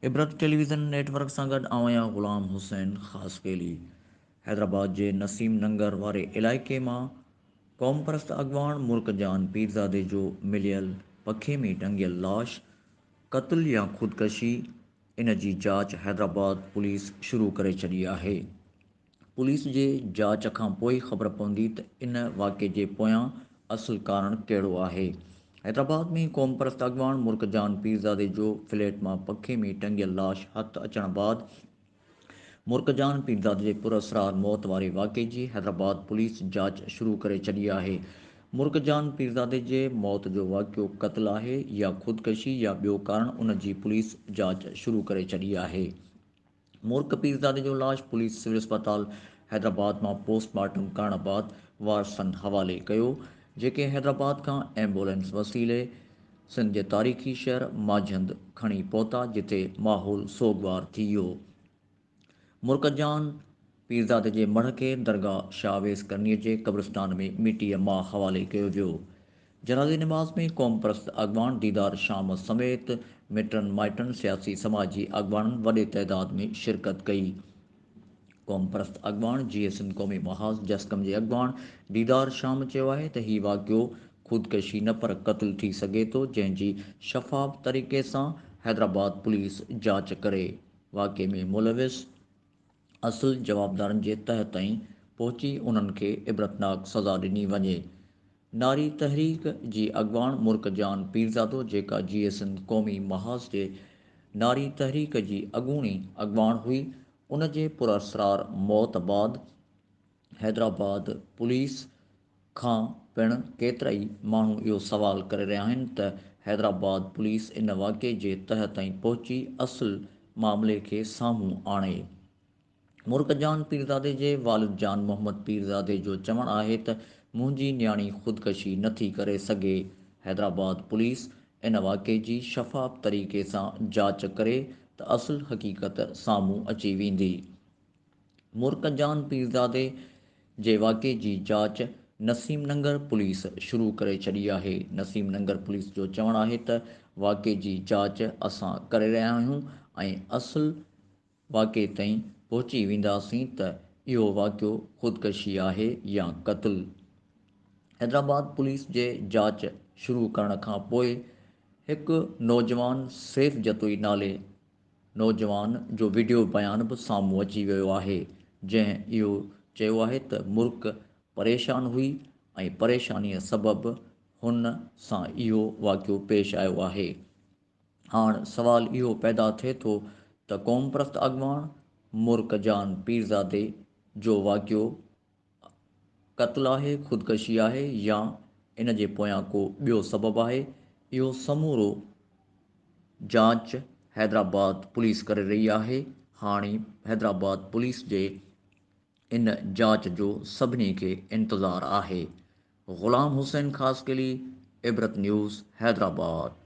इबरत television network सां गॾु आहियां ग़ुलाम हुसैन ख़ासि केली। हैदराबाद जे नसीम नंगर वारे इलाइक़े मां क़ौम परस्त अॻवान मुर्कजान पीरज़ादे जो मिलियल पखे में टंगियल लाश क़त्ल या ख़ुदकशी इन जी जाच हैदराबाद पुलिस शुरू करे छॾी आहे। पुलिस जे जाच खां पोइ ख़बर पवंदी त इन वाक़े जे पोयां असुलु कारण कहिड़ो आहे। हैदराबाद में क़ौम परस्त अॻवान मुर्कजान पीरज़ादे जो फ्लैट मां पखे में टंगियल लाश हथु अचण बाद मुर्कजान पीरज़ादे जे पुरअसरार मौत वारे वाक़े जी हैदराबाद पुलिस जाच शुरू करे छॾी आहे। मुर्कजान पीरज़ादे जे मौत जो वाक़ियो क़त्ल आहे या ख़ुदकशी या ॿियो कारण उन जी पुलिस जाच शुरू करे छॾी आहे। मुर्क पीरज़ादे जो लाश पुलिस सिविल अस्पताल हैदराबाद मां पोस्टमार्टम करण बाद वारसनि हवाले कयो, जेके हैदराबाद खां एम्बुलेंस वसीले सिंध जे तारीख़ी शहर माझंद खणी पहुता, जिथे माहौल सोगवार थी वियो। मुर्कजान पीरज़ादे जे मढ़ खे दरगाह शाह अवैस करनीअ जे क़ब्रिस्तान में मिटीअ मां हवाले कयो वियो। जनाज़े नमाज़ में क़ौम परस्त अॻवान दीदार शाम समेत मिटनि माइटनि सियासी समाजी अॻवाननि वॾे तइदाद में शिरकत कई। क़ौम परस्त अॻवान GSN क़ौमी महाज़ जसकम जे अॻवान दीदार शाम चयो आहे त हीउ वाक़ियो ख़ुदकशी न पर क़त्ल थी सघे थो, जंहिं जी शफ़ाफ़ तरीक़े सां हैदराबाद पुलिस जाच करे वाक़े में मुलविस असुल जवाबदारनि जे तह ताईं पहुची उन्हनि खे इबरतनाक सज़ा ॾिनी वञे। नारी तहरीक जी अॻवान मुर्कजान पीरज़ादो, जेका GSN क़ौमी महाज़ जे नारी तहरीक जी अॻूणी अॻवान हुई, उन जे पुरअसरार मौत बाद हैदराबाद पुलिस खां पिणु केतिरा ई माण्हू इहो सवाल करे रहिया आहिनि त हैदराबाद पुलिस इन वाक़े जे तह ताईं पहुची असुल मामले खे साम्हूं आणे। मुर्कजान पीरज़ादे जे वालिद जान मोहम्मद पीरज़ादे जो चवणु आहे त मुंहिंजी न्याणी ख़ुदकशी नथी करे सघे। हैदराबाद पुलिस इन वाक़े जी शफ़ाफ़ तरीक़े सां जाच करे त असुल हक़ीक़त साम्हूं अची वेंदी। मुर्कजान पीरज़ादे जे वाक़े जी जाच नसीम नंगर पुलिस शुरू करे छॾी आहे। नसीम नंगर पुलिस जो चवणु आहे त वाक़े जी जाच असां करे रहिया आहियूं ऐं असुल वाक़े ताईं पहुची वेंदासीं त इहो वाक़ियो ख़ुदकशी आहे या क़त्ल। हैदराबाद पुलिस जे जाच शुरू करण खां पोइ हिकु नौजवान सैफ जतोई नाले नौजवान जो वीडियो बयान बि साम्हूं अची वियो आहे, जंहिं इहो चयो आहे त मुर्क परेशान हुई ऐं परेशानीअ सबबि हुन सां इहो वाक़ियो पेश आयो आहे। हाणे सवाल इहो पैदा थिए थो त क़ौम परस्त अॻवान मुर्कजान पीरज़ादे जो वाक़ियो क़त्ल आहे, ख़ुदकशी आहे या इन जे पोयां को ॿियो सबबु आहे। इहो समूरो जांच हैदराबाद पुलिस करे रही आहे। हाणे हैदराबाद पुलिस जे इन जांच जो सभिनी खे इंतज़ारु आहे। ग़ुलाम हुसैन ख़ासि केली, इबरत न्यूज़, हैदराबाद।